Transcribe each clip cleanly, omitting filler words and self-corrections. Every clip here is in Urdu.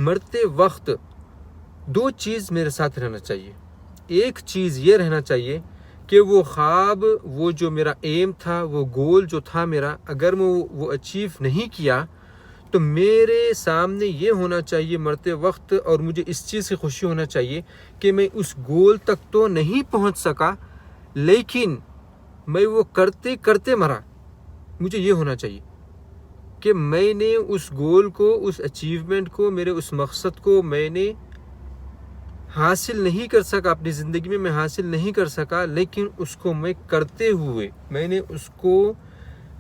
مرتے وقت دو چیز میرے ساتھ رہنا چاہیے. ایک چیز یہ رہنا چاہیے کہ وہ خواب، وہ جو میرا ایم تھا، وہ گول جو تھا میرا، اگر میں وہ اچیو نہیں کیا تو میرے سامنے یہ ہونا چاہیے مرتے وقت، اور مجھے اس چیز کی خوشی ہونا چاہیے کہ میں اس گول تک تو نہیں پہنچ سکا لیکن میں وہ کرتے کرتے مرا. مجھے یہ ہونا چاہیے کہ میں نے اس گول کو، اس اچیومنٹ کو، میرے اس مقصد کو میں نے حاصل نہیں کر سکا، اپنی زندگی میں حاصل نہیں کر سکا، لیکن اس کو میں کرتے ہوئے، میں نے اس کو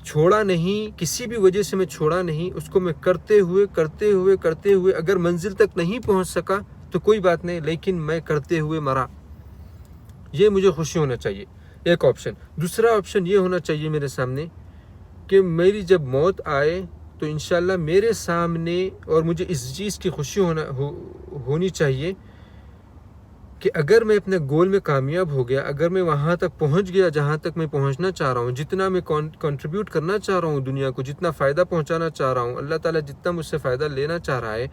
چھوڑا نہیں، کسی بھی وجہ سے میں چھوڑا نہیں، اس کو میں کرتے ہوئے اگر منزل تک نہیں پہنچ سکا تو کوئی بات نہیں، لیکن میں کرتے ہوئے مرا. یہ مجھے خوشی ہونا چاہیے، ایک آپشن. دوسرا آپشن یہ ہونا چاہیے میرے سامنے کہ میری جب موت آئے تو انشاءاللہ میرے سامنے، اور مجھے اس چیز کی خوشی ہونی چاہیے کہ اگر میں اپنے گول میں کامیاب ہو گیا، اگر میں وہاں تک پہنچ گیا جہاں تک میں پہنچنا چاہ رہا ہوں، جتنا میں کنٹریبیوٹ کرنا چاہ رہا ہوں دنیا کو، جتنا فائدہ پہنچانا چاہ رہا ہوں، اللہ تعالیٰ جتنا مجھ سے فائدہ لینا چاہ رہا ہے،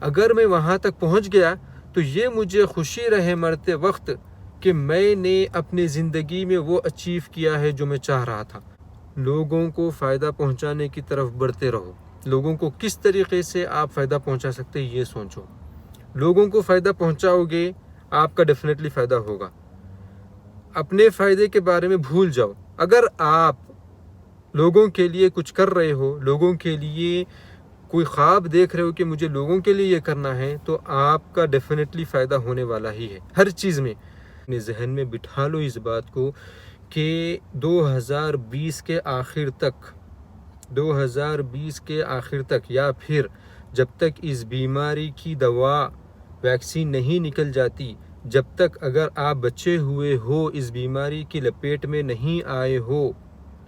اگر میں وہاں تک پہنچ گیا تو یہ مجھے خوشی رہے مرتے وقت کہ میں نے اپنی زندگی میں وہ اچیو کیا ہے جو میں چاہ رہا تھا. لوگوں کو فائدہ پہنچانے کی طرف بڑھتے رہو. لوگوں کو کس طریقے سے آپ فائدہ پہنچا سکتے ہیں یہ سوچو. لوگوں کو فائدہ پہنچاؤ گے، آپ کا ڈیفینیٹلی فائدہ ہوگا. اپنے فائدے کے بارے میں بھول جاؤ. اگر آپ لوگوں کے لیے کچھ کر رہے ہو، لوگوں کے لیے کوئی خواب دیکھ رہے ہو کہ مجھے لوگوں کے لیے یہ کرنا ہے، تو آپ کا ڈیفینیٹلی فائدہ ہونے والا ہی ہے ہر چیز میں. اپنے ذہن میں بٹھا لو اس بات کو کہ 2020 کے آخر تک یا پھر جب تک اس بیماری کی دوا، ویکسین نہیں نکل جاتی، جب تک اگر آپ بچے ہوئے ہو، اس بیماری کی لپیٹ میں نہیں آئے ہو،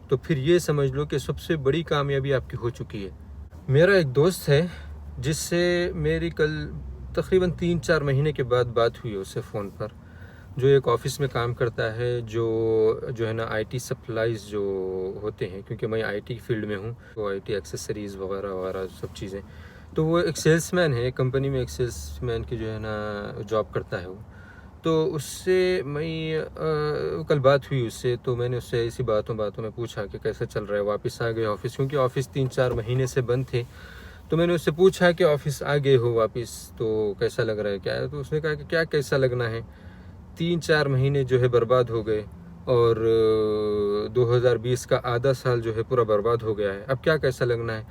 تو پھر یہ سمجھ لو کہ سب سے بڑی کامیابی آپ کی ہو چکی ہے. میرا ایک دوست ہے جس سے میری کل تقریباً 3-4 مہینے کے بعد بات ہوئی اس سے فون پر، جو ایک آفس میں کام کرتا ہے، جو ہے نا آئی ٹی سپلائز جو ہوتے ہیں، کیونکہ میں آئی ٹی فیلڈ میں ہوں، تو آئی ٹی ایکسیسریز وغیرہ وغیرہ سب چیزیں. تو وہ ایک سیلس مین ہے، کمپنی میں ایک سیلس مین کی جو ہے نا جاب کرتا ہے وہ. تو اس سے میں کل بات ہوئی اس سے، تو میں نے اس سے ایسی باتوں میں پوچھا کہ کیسا چل رہا ہے. واپس آ گئے آفس، کیونکہ آفس 3-4 مہینے سے بند تھے. تو میں نے اس سے پوچھا کہ آفس آ گئے ہو واپس تو کیسا لگ رہا ہے کیا ہے. تو اس نے کہا کہ کیا کیسا لگنا ہے، 3-4 مہینے جو ہے برباد ہو گئے، اور 2020 کا آدھا سال جو ہے پورا برباد ہو گیا ہے، اب کیا کیسا لگنا ہے.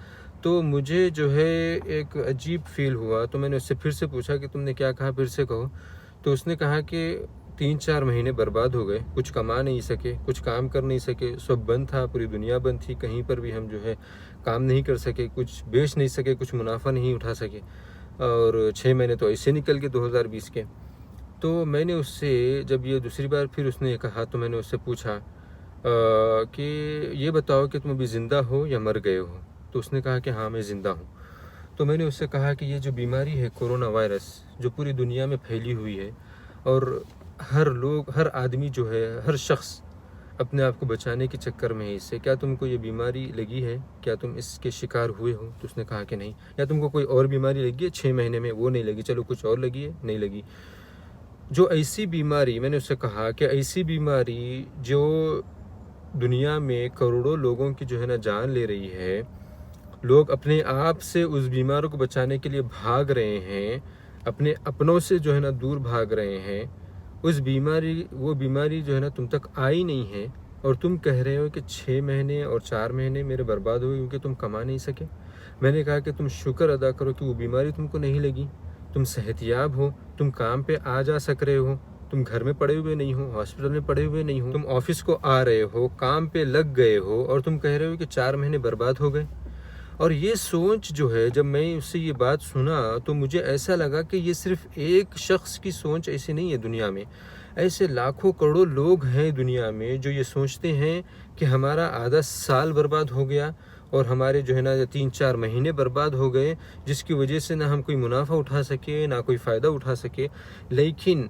تو مجھے جو ہے ایک عجیب فیل ہوا. تو میں نے اس سے پھر سے پوچھا کہ تم نے کیا کہا، پھر سے کہو. تو اس نے کہا کہ 3-4 مہینے برباد ہو گئے، کچھ کما نہیں سکے، کچھ کام کر نہیں سکے، سب بند تھا، پوری دنیا بند تھی، کہیں پر بھی ہم جو ہے کام نہیں کر سکے، کچھ بیچ نہیں سکے، کچھ منافع نہیں اٹھا سکے، اور 6 مہینے تو ایسے نکل گئے 2020 کے. تو میں نے اس سے جب یہ دوسری بار پھر اس نے کہا تو میں نے اس سے پوچھا کہ یہ بتاؤ کہ تم ابھی زندہ ہو یا مر گئے ہو. تو اس نے کہا کہ ہاں میں زندہ ہوں. تو میں نے اس سے کہا کہ یہ جو بیماری ہے کرونا وائرس، جو پوری دنیا میں پھیلی ہوئی ہے، اور ہر آدمی جو ہے، ہر شخص اپنے آپ کو بچانے کے چکر میں ہے اس سے، کیا تم کو یہ بیماری لگی ہے، کیا تم اس کے شکار ہوئے ہو. تو اس نے کہا کہ نہیں. یا تم کو کوئی اور بیماری لگی ہے 6 مہینے میں؟ وہ نہیں لگی. چلو کچھ اور لگی ہے؟ نہیں لگی. جو ایسی بیماری، میں نے اس سے کہا کہ ایسی بیماری جو دنیا میں کروڑوں لوگوں کی جو ہے نا جان لے رہی ہے، لوگ اپنے آپ سے اس بیماری کو بچانے کے لیے بھاگ رہے ہیں، اپنے اپنوں سے جو ہے نا دور بھاگ رہے ہیں، وہ بیماری جو ہے نا تم تک آئی نہیں ہے، اور تم کہہ رہے ہو کہ 6 مہینے اور 4 مہینے میرے برباد ہوئے کیونکہ تم کما نہیں سکے. میں نے کہا کہ تم شکر ادا کرو کہ وہ بیماری تم کو نہیں لگی، تم صحت یاب ہو، تم کام پہ آ جا سک رہے ہو، تم گھر میں پڑے ہوئے نہیں ہو، ہاسپٹل میں پڑے ہوئے نہیں ہو، تم آفس کو آ رہے ہو، کام پہ لگ گئے ہو، اور تم کہہ رہے ہو کہ 4 مہینے برباد ہو گئے. اور یہ سوچ جو ہے، جب میں اس سے یہ بات سنا تو مجھے ایسا لگا کہ یہ صرف ایک شخص کی سوچ ایسی نہیں ہے دنیا میں. ایسے لاکھوں کروڑوں لوگ ہیں دنیا میں جو یہ سوچتے ہیں کہ ہمارا آدھا سال برباد ہو گیا، اور ہمارے جو ہے نا 3-4 مہینے برباد ہو گئے، جس کی وجہ سے نہ ہم کوئی منافع اٹھا سکے، نہ کوئی فائدہ اٹھا سکے. لیکن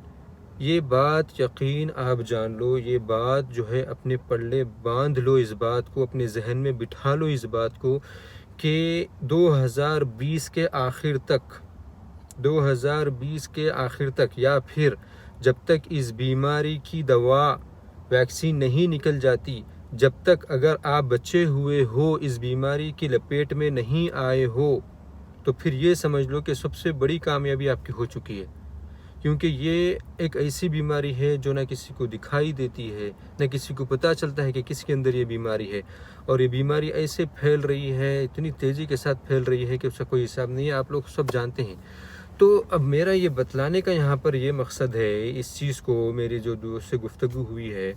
یہ بات یقین آپ جان لو، یہ بات جو ہے اپنے پلے باندھ لو، اس بات کو اپنے ذہن میں بٹھا لو، اس بات کو کہ 2020 کے آخر تک 2020 کے آخر تک یا پھر جب تک اس بیماری کی دوا ویکسین نہیں نکل جاتی، جب تک اگر آپ بچے ہوئے ہو، اس بیماری کی لپیٹ میں نہیں آئے ہو، تو پھر یہ سمجھ لو کہ سب سے بڑی کامیابی آپ کی ہو چکی ہے، کیونکہ یہ ایک ایسی بیماری ہے جو نہ کسی کو دکھائی دیتی ہے، نہ کسی کو پتہ چلتا ہے کہ کس کے اندر یہ بیماری ہے، اور یہ بیماری ایسے پھیل رہی ہے، اتنی تیزی کے ساتھ پھیل رہی ہے کہ اس کا کوئی حساب نہیں ہے، آپ لوگ سب جانتے ہیں۔ تو اب میرا یہ بتلانے کا یہاں پر یہ مقصد ہے، اس چیز کو میری جو دوست سے گفتگو ہوئی ہے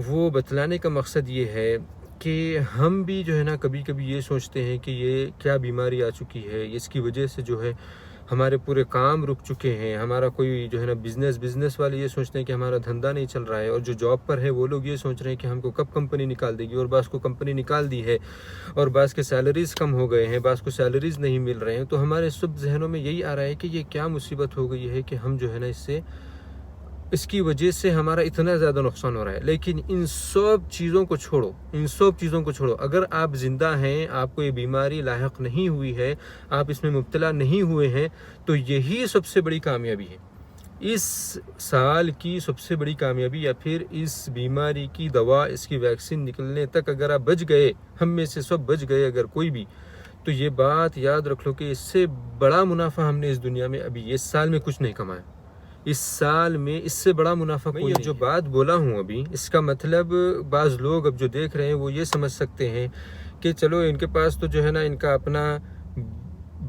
وہ بتلانے کا مقصد یہ ہے کہ ہم بھی جو ہے نا کبھی کبھی یہ سوچتے ہیں کہ یہ کیا بیماری آ چکی ہے، اس کی وجہ سے جو ہے ہمارے پورے کام رک چکے ہیں، ہمارا کوئی جو ہے نا بزنس والے یہ سوچتے ہیں کہ ہمارا دھندا نہیں چل رہا ہے، اور جو جاب پر ہے وہ لوگ یہ سوچ رہے ہیں کہ ہم کو کب کمپنی نکال دے گی، اور بعض کو کمپنی نکال دی ہے، اور بعض کے سیلریز کم ہو گئے ہیں، بعض کو سیلریز نہیں مل رہے ہیں۔ تو ہمارے سب ذہنوں میں یہی آ رہا ہے کہ یہ کیا مصیبت ہو گئی ہے کہ ہم جو ہے نا اس کی وجہ سے ہمارا اتنا زیادہ نقصان ہو رہا ہے۔ لیکن ان سب چیزوں کو چھوڑو، اگر آپ زندہ ہیں، آپ کو یہ بیماری لاحق نہیں ہوئی ہے، آپ اس میں مبتلا نہیں ہوئے ہیں، تو یہی سب سے بڑی کامیابی ہے۔ اس سال کی سب سے بڑی کامیابی، یا پھر اس بیماری کی دوا، اس کی ویکسین نکلنے تک اگر آپ بچ گئے، ہم میں سے سب بچ گئے اگر کوئی بھی، تو یہ بات یاد رکھ لو کہ اس سے بڑا منافع ہم نے اس دنیا میں ابھی اس سال میں کچھ نہیں کمایا۔ اس سال میں اس سے بڑا منافع کوئی نہیں۔ جو بات بولا ہوں ابھی، اس کا مطلب بعض لوگ اب جو دیکھ رہے ہیں وہ یہ سمجھ سکتے ہیں کہ چلو ان کے پاس تو جو ہے نا ان کا اپنا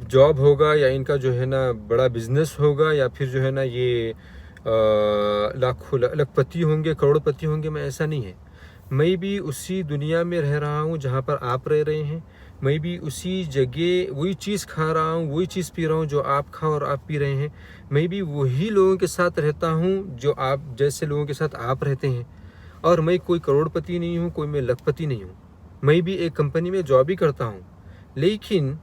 جاب ہوگا، یا ان کا جو ہے نا بڑا بزنس ہوگا، یا پھر جو ہے نا یہ لاکھ پتی ہوں گے، کروڑ پتی ہوں گے۔ میں ایسا نہیں ہے، میں بھی اسی دنیا میں رہ رہا ہوں جہاں پر آپ رہ رہے ہیں، میں بھی اسی جگہ وہی چیز کھا رہا ہوں، وہی چیز پی رہا ہوں جو آپ کھا اور آپ پی رہے ہیں، میں بھی وہی لوگوں کے ساتھ رہتا ہوں جو آپ جیسے لوگوں کے ساتھ آپ رہتے ہیں، اور میں کوئی کروڑ پتی نہیں ہوں، کوئی میں لاکھ پتی نہیں ہوں۔ میں بھی ایک کمپنی میں جاب ہی کرتا ہوں، لیکن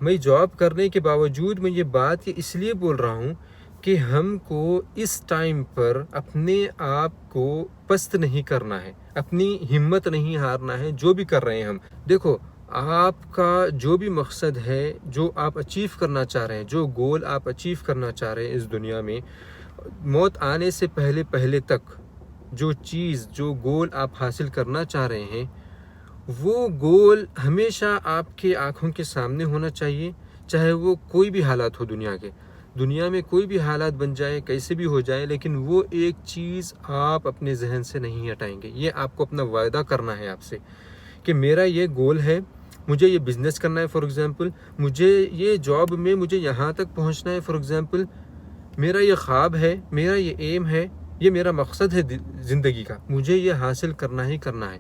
میں جاب کرنے کے باوجود میں یہ بات اس لیے بول رہا ہوں کہ ہم کو اس ٹائم پر اپنے آپ کو پست نہیں کرنا ہے، اپنی ہمت نہیں ہارنا ہے، جو بھی کر رہے ہیں ہم۔ دیکھو، آپ کا جو بھی مقصد ہے، جو آپ اچیو کرنا چاہ رہے ہیں، جو گول آپ اچیو کرنا چاہ رہے ہیں اس دنیا میں، موت آنے سے پہلے تک جو گول آپ حاصل کرنا چاہ رہے ہیں، وہ گول ہمیشہ آپ کے آنکھوں کے سامنے ہونا چاہیے، چاہے وہ کوئی بھی حالات ہو دنیا میں کوئی بھی حالات بن جائے، کیسے بھی ہو جائے، لیکن وہ ایک چیز آپ اپنے ذہن سے نہیں ہٹائیں گے۔ یہ آپ کو اپنا وعدہ کرنا ہے آپ سے کہ میرا یہ گول ہے، مجھے یہ بزنس کرنا ہے، فار ایگزامپل مجھے یہ جاب میں مجھے یہاں تک پہنچنا ہے، فار ایگزامپل میرا یہ خواب ہے، میرا یہ ایم ہے، یہ میرا مقصد ہے زندگی کا، مجھے یہ حاصل کرنا ہی کرنا ہے۔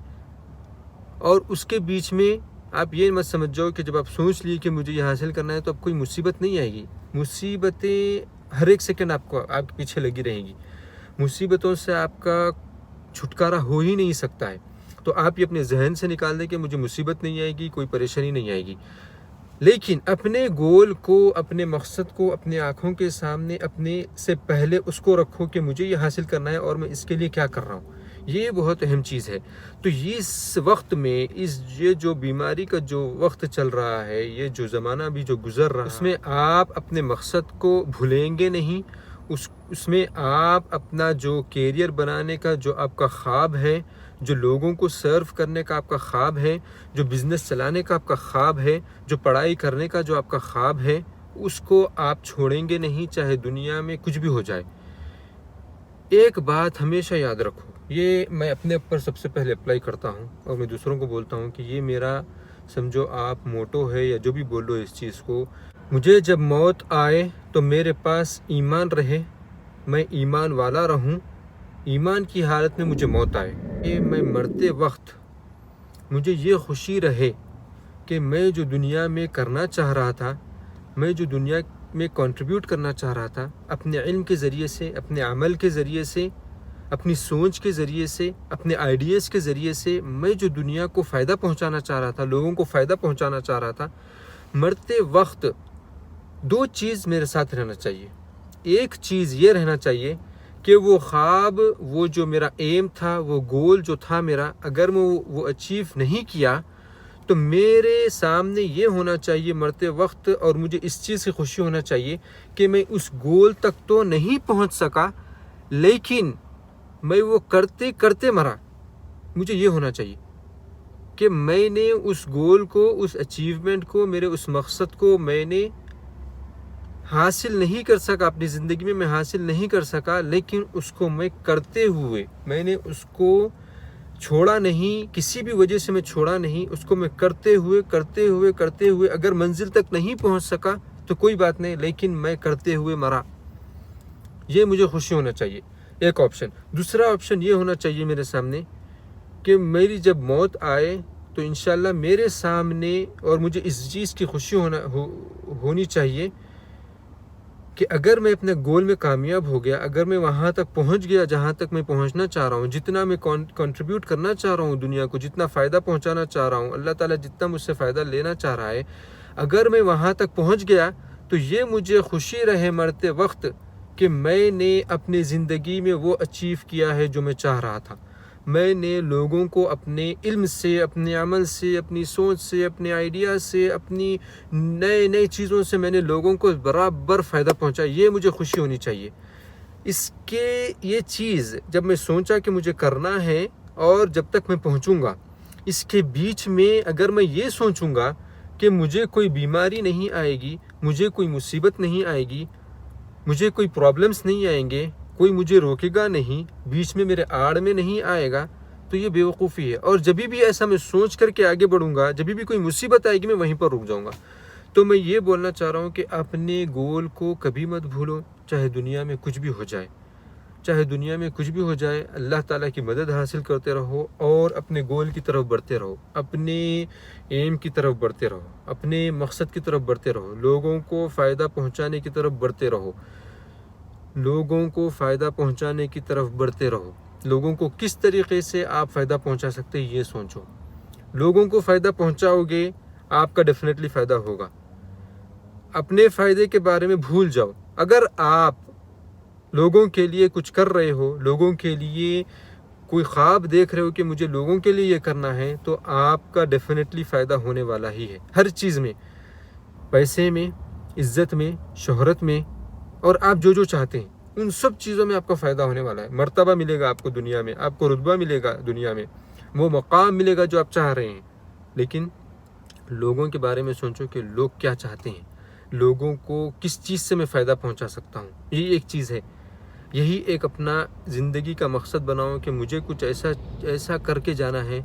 اور اس کے بیچ میں آپ یہ مت سمجھ جاؤ کہ جب آپ سوچ لیے کہ مجھے یہ حاصل کرنا ہے تو اب کوئی مصیبت نہیں آئے گی۔ مصیبتیں ہر ایک سیکنڈ آپ کے پیچھے لگی رہیں گی، مصیبتوں سے آپ کا چھٹکارا ہو ہی نہیں سکتا ہے۔ تو آپ یہ اپنے ذہن سے نکال دیں کہ مجھے مصیبت نہیں آئے گی، کوئی پریشانی نہیں آئے گی، لیکن اپنے گول کو، اپنے مقصد کو اپنے آنکھوں کے سامنے اپنے سے پہلے اس کو رکھو کہ مجھے یہ حاصل کرنا ہے اور میں اس کے لیے کیا کر رہا ہوں۔ یہ بہت اہم چیز ہے۔ تو اس وقت میں یہ جو بیماری کا جو وقت چل رہا ہے، یہ جو زمانہ بھی جو گزر رہا ہے، اس میں آپ اپنے مقصد کو بھولیں گے نہیں، اس میں آپ اپنا جو کیریئر بنانے کا جو آپ کا خواب ہے، جو لوگوں کو سرو کرنے کا آپ کا خواب ہے، جو بزنس چلانے کا آپ کا خواب ہے، جو پڑھائی کرنے کا جو آپ کا خواب ہے، اس کو آپ چھوڑیں گے نہیں، چاہے دنیا میں کچھ بھی ہو جائے۔ ایک بات ہمیشہ یاد رکھو، یہ میں اپنے اوپر سب سے پہلے اپلائی کرتا ہوں اور میں دوسروں کو بولتا ہوں کہ یہ میرا سمجھو آپ موٹو ہے، یا جو بھی بولو اس چیز کو، مجھے جب موت آئے تو میرے پاس ایمان رہے، میں ایمان والا رہوں، ایمان کی حالت میں مجھے موت آئے کہ میں مرتے وقت مجھے یہ خوشی رہے کہ میں جو دنیا میں کرنا چاہ رہا تھا، میں جو دنیا میں کنٹریبیوٹ کرنا چاہ رہا تھا، اپنے علم کے ذریعے سے، اپنے عمل کے ذریعے سے، اپنی سوچ کے ذریعے سے، اپنے آئیڈیاز کے ذریعے سے، میں جو دنیا کو فائدہ پہنچانا چاہ رہا تھا، لوگوں کو فائدہ پہنچانا چاہ رہا تھا، مرتے وقت دو چیز میرے ساتھ رہنا چاہیے۔ ایک چیز یہ رہنا چاہیے کہ وہ خواب، وہ جو میرا ایم تھا، وہ گول جو تھا میرا، اگر میں وہ اچیو نہیں کیا تو میرے سامنے یہ ہونا چاہیے مرتے وقت، اور مجھے اس چیز کی خوشی ہونا چاہیے کہ میں اس گول تک تو نہیں پہنچ سکا، لیکن میں وہ کرتے کرتے مرا۔ مجھے یہ ہونا چاہیے کہ میں نے اس گول کو، اس اچیومنٹ کو، میرے اس مقصد کو میں نے حاصل نہیں کر سکا، اپنی زندگی میں حاصل نہیں کر سکا، لیکن اس کو میں کرتے ہوئے، میں نے اس کو چھوڑا نہیں، کسی بھی وجہ سے میں چھوڑا نہیں، اس کو میں کرتے ہوئے اگر منزل تک نہیں پہنچ سکا تو کوئی بات نہیں، لیکن میں کرتے ہوئے مرا۔ یہ مجھے خوشی ہونا چاہیے، ایک آپشن۔ دوسرا آپشن یہ ہونا چاہیے میرے سامنے کہ میری جب موت آئے تو انشاءاللہ میرے سامنے، اور مجھے اس چیز کی خوشی ہونی چاہیے کہ اگر میں اپنے گول میں کامیاب ہو گیا، اگر میں وہاں تک پہنچ گیا جہاں تک میں پہنچنا چاہ رہا ہوں، جتنا میں کنٹریبیوٹ کرنا چاہ رہا ہوں دنیا کو، جتنا فائدہ پہنچانا چاہ رہا ہوں، اللہ تعالیٰ جتنا مجھ سے فائدہ لینا چاہ رہا ہے، اگر میں وہاں تک پہنچ گیا تو یہ مجھے خوشی رہے مرتے وقت کہ میں نے اپنی زندگی میں وہ اچیو کیا ہے جو میں چاہ رہا تھا۔ میں نے لوگوں کو اپنے علم سے، اپنے عمل سے، اپنی سوچ سے، اپنے آئیڈیا سے، اپنی نئے چیزوں سے میں نے لوگوں کو برابر فائدہ پہنچایا۔ یہ مجھے خوشی ہونی چاہیے۔ یہ چیز جب میں سوچا کہ مجھے کرنا ہے، اور جب تک میں پہنچوں گا، اس کے بیچ میں اگر میں یہ سوچوں گا کہ مجھے کوئی بیماری نہیں آئے گی، مجھے کوئی مصیبت نہیں آئے گی، مجھے کوئی پرابلمس نہیں آئیں گے، کوئی مجھے روکے گا نہیں، بیچ میں میرے آڑ میں نہیں آئے گا، تو یہ بیوقوفی ہے۔ اور جب بھی ایسا میں سوچ کر کے آگے بڑھوں گا، جب بھی کوئی مصیبت آئے گی، میں وہیں پر رک جاؤں گا۔ تو میں یہ بولنا چاہ رہا ہوں کہ اپنے گول کو کبھی مت بھولو، چاہے دنیا میں کچھ بھی ہو جائے، اللہ تعالیٰ کی مدد حاصل کرتے رہو، اور اپنے گول کی طرف بڑھتے رہو، اپنے ایم کی طرف بڑھتے رہو، اپنے مقصد کی طرف بڑھتے رہو، لوگوں کو فائدہ پہنچانے کی طرف بڑھتے رہو، لوگوں کو کس طریقے سے آپ فائدہ پہنچا سکتے ہیں یہ سوچو۔ لوگوں کو فائدہ پہنچاؤ گے، آپ کا ڈیفینیٹلی فائدہ ہوگا۔ اپنے فائدے کے بارے میں بھول جاؤ۔ اگر آپ لوگوں کے لیے کچھ کر رہے ہو، لوگوں کے لیے کوئی خواب دیکھ رہے ہو کہ مجھے لوگوں کے لیے یہ کرنا ہے، تو آپ کا ڈیفینیٹلی فائدہ ہونے والا ہی ہے، ہر چیز میں، پیسے میں، عزت میں، شہرت میں، اور آپ جو چاہتے ہیں ان سب چیزوں میں آپ کا فائدہ ہونے والا ہے۔ مرتبہ ملے گا آپ کو دنیا میں، آپ کو رتبہ ملے گا دنیا میں، وہ مقام ملے گا جو آپ چاہ رہے ہیں۔ لیکن لوگوں کے بارے میں سوچو کہ لوگ کیا چاہتے ہیں، لوگوں کو کس چیز سے میں فائدہ پہنچا سکتا ہوں، یہی ایک چیز ہے۔ یہی ایک اپنا زندگی کا مقصد بناؤ کہ مجھے کچھ ایسا کر کے جانا ہے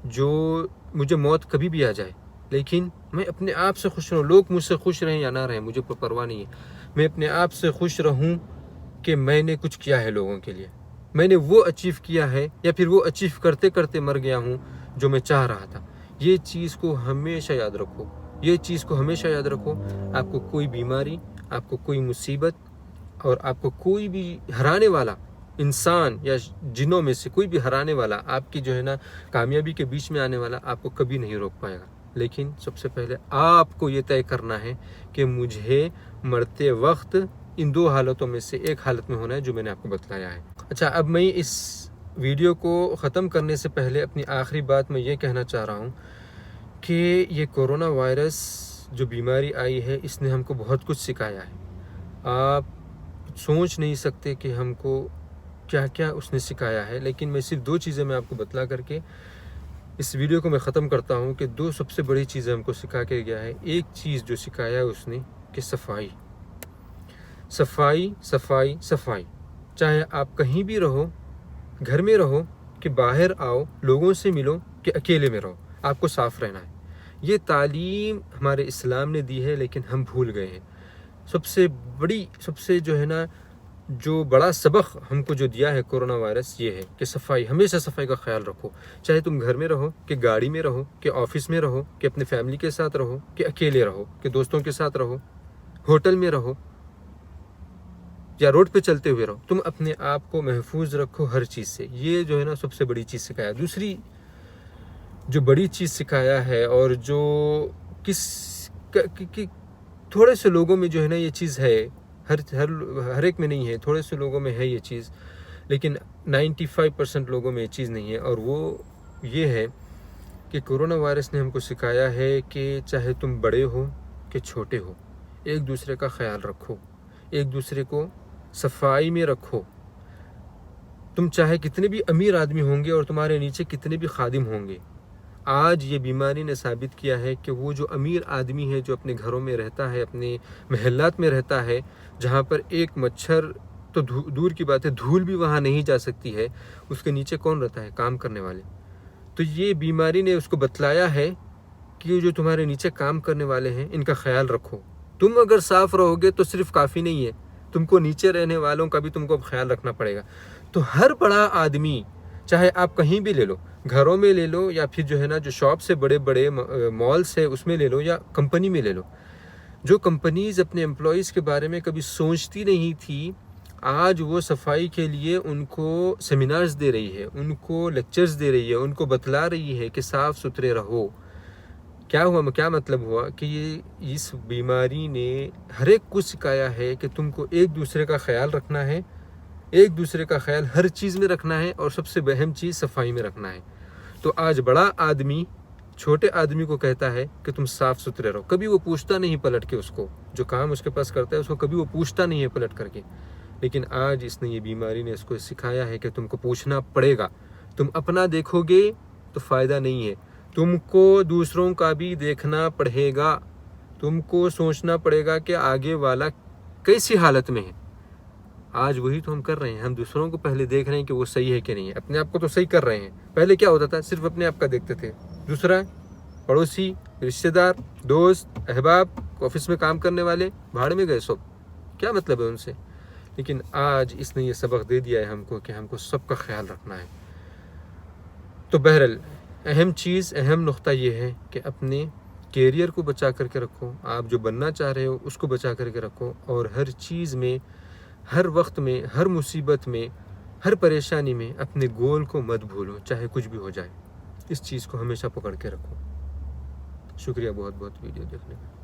جو مجھے موت کبھی بھی آ جائے، لیکن میں اپنے آپ سے خوش رہوں۔ لوگ مجھ سے خوش رہیں یا نہ رہیں، مجھے پرواہ نہیں ہے، میں اپنے آپ سے خوش رہوں کہ میں نے کچھ کیا ہے لوگوں کے لیے، میں نے وہ اچیو کیا ہے، یا پھر وہ اچیو کرتے کرتے مر گیا ہوں جو میں چاہ رہا تھا۔ یہ چیز کو ہمیشہ یاد رکھو، آپ کو کوئی بیماری، آپ کو کوئی مصیبت، اور آپ کو کوئی بھی ہرانے والا انسان یا جنوں میں سے کوئی بھی ہرانے والا، آپ کی کامیابی کے بیچ میں آنے والا آپ کو کبھی نہیں روک پائے گا۔ لیکن سب سے پہلے آپ کو یہ طے کرنا ہے کہ مجھے مرتے وقت ان دو حالتوں میں سے ایک حالت میں ہونا ہے جو میں نے آپ کو بتلایا ہے۔ اچھا، اب میں اس ویڈیو کو ختم کرنے سے پہلے اپنی آخری بات میں یہ کہنا چاہ رہا ہوں کہ یہ کورونا وائرس جو بیماری آئی ہے، اس نے ہم کو بہت کچھ سکھایا ہے۔ آپ سوچ نہیں سکتے کہ ہم کو کیا کیا اس نے سکھایا ہے، لیکن میں صرف 2 چیزیں میں آپ کو بتلا کر کے اس ویڈیو کو میں ختم کرتا ہوں کہ 2 سب سے بڑی چیزیں ہم کو سکھا کے گیا ہے۔ ایک چیز جو سکھایا ہے اس نے کہ صفائی، چاہے آپ کہیں بھی رہو، گھر میں رہو کہ باہر آؤ، لوگوں سے ملو کہ اکیلے میں رہو، آپ کو صاف رہنا ہے۔ یہ تعلیم ہمارے اسلام نے دی ہے، لیکن ہم بھول گئے ہیں۔ سب سے جو بڑا سبق ہم کو جو دیا ہے کورونا وائرس یہ ہے کہ ہمیشہ صفائی کا خیال رکھو، چاہے تم گھر میں رہو، کہ گاڑی میں رہو، کہ آفس میں رہو، کہ اپنے فیملی کے ساتھ رہو، کہ اکیلے رہو، کہ دوستوں کے ساتھ رہو، ہوٹل میں رہو یا روڈ پہ چلتے ہوئے رہو، تم اپنے آپ کو محفوظ رکھو ہر چیز سے۔ یہ سب سے بڑی چیز سکھایا۔ دوسری جو بڑی چیز سکھایا ہے، اور جو تھوڑے سے لوگوں میں یہ چیز ہے، ہر ایک میں نہیں ہے، تھوڑے سے لوگوں میں ہے یہ چیز، لیکن 95% لوگوں میں یہ چیز نہیں ہے، اور وہ یہ ہے کہ کورونا وائرس نے ہم کو سکھایا ہے کہ چاہے تم بڑے ہو کہ چھوٹے ہو، ایک دوسرے کا خیال رکھو، ایک دوسرے کو صفائی میں رکھو۔ تم چاہے کتنے بھی امیر آدمی ہوں گے اور تمہارے نیچے کتنے بھی خادم ہوں گے، آج یہ بیماری نے ثابت کیا ہے کہ وہ جو امیر آدمی ہے جو اپنے گھروں میں رہتا ہے، اپنے محلات میں رہتا ہے، جہاں پر ایک مچھر تو دور کی بات ہے، دھول بھی وہاں نہیں جا سکتی ہے، اس کے نیچے کون رہتا ہے؟ کام کرنے والے۔ تو یہ بیماری نے اس کو بتلایا ہے کہ جو تمہارے نیچے کام کرنے والے ہیں ان کا خیال رکھو۔ تم اگر صاف رہو گے تو صرف کافی نہیں ہے، تم کو نیچے رہنے والوں کا بھی تم کو خیال رکھنا پڑے گا۔ تو ہر بڑا آدمی، چاہے آپ کہیں بھی لے لو، گھروں میں لے لو یا پھر جو ہے نا جو شاپ سے بڑے بڑے مالس ہے اس میں لے لو یا کمپنی میں لے لو، جو کمپنیز اپنے امپلائیز کے بارے میں کبھی سوچتی نہیں تھی، آج وہ صفائی کے لیے ان کو سیمینارز دے رہی ہے، ان کو لیکچرز دے رہی ہے، ان کو بتلا رہی ہے کہ صاف ستھرے رہو۔ کیا مطلب ہوا کہ اس بیماری نے ہر ایک کو سکھایا ہے کہ تم کو ایک دوسرے کا خیال رکھنا ہے، ایک دوسرے کا خیال ہر چیز میں رکھنا ہے، اور سب سے اہم چیز صفائی میں رکھنا ہے۔ تو آج بڑا آدمی چھوٹے آدمی کو کہتا ہے کہ تم صاف ستھرے رہو، کبھی وہ پوچھتا نہیں پلٹ کے، اس کو جو کام اس کے پاس کرتا ہے اس کو کبھی وہ پوچھتا نہیں ہے پلٹ کر کے۔ لیکن آج اس نے، یہ بیماری نے اس کو سکھایا ہے کہ تم کو پوچھنا پڑے گا۔ تم اپنا دیکھو گے تو فائدہ نہیں ہے، تم کو دوسروں کا بھی دیکھنا پڑے گا، تم کو سوچنا پڑے گا کہ آگے والا کیسی حالت میں ہے۔ آج وہی تو ہم کر رہے ہیں، ہم دوسروں کو پہلے دیکھ رہے ہیں کہ وہ صحیح ہے کہ نہیں ہے، اپنے آپ کو تو صحیح کر رہے ہیں۔ پہلے کیا ہوتا تھا؟ صرف اپنے آپ کا دیکھتے تھے، دوسرا پڑوسی، رشتہ دار، دوست، احباب، آفس میں کام کرنے والے بھاڑ میں گئے، سب کیا مطلب ہے ان سے۔ لیکن آج اس نے یہ سبق دے دیا ہے ہم کو کہ ہم کو سب کا خیال رکھنا ہے۔ تو بہرحال اہم چیز، اہم نقطہ یہ ہے کہ اپنے کیریئر کو بچا کر کے رکھو، آپ جو بننا چاہ رہے ہو اس کو بچا کر کے رکھو، اور ہر چیز میں، ہر وقت میں، ہر مصیبت میں، ہر پریشانی میں اپنے گول کو مت بھولو، چاہے کچھ بھی ہو جائے، اس چیز کو ہمیشہ پکڑ کے رکھو۔ شکریہ بہت بہت ویڈیو دیکھنے کا۔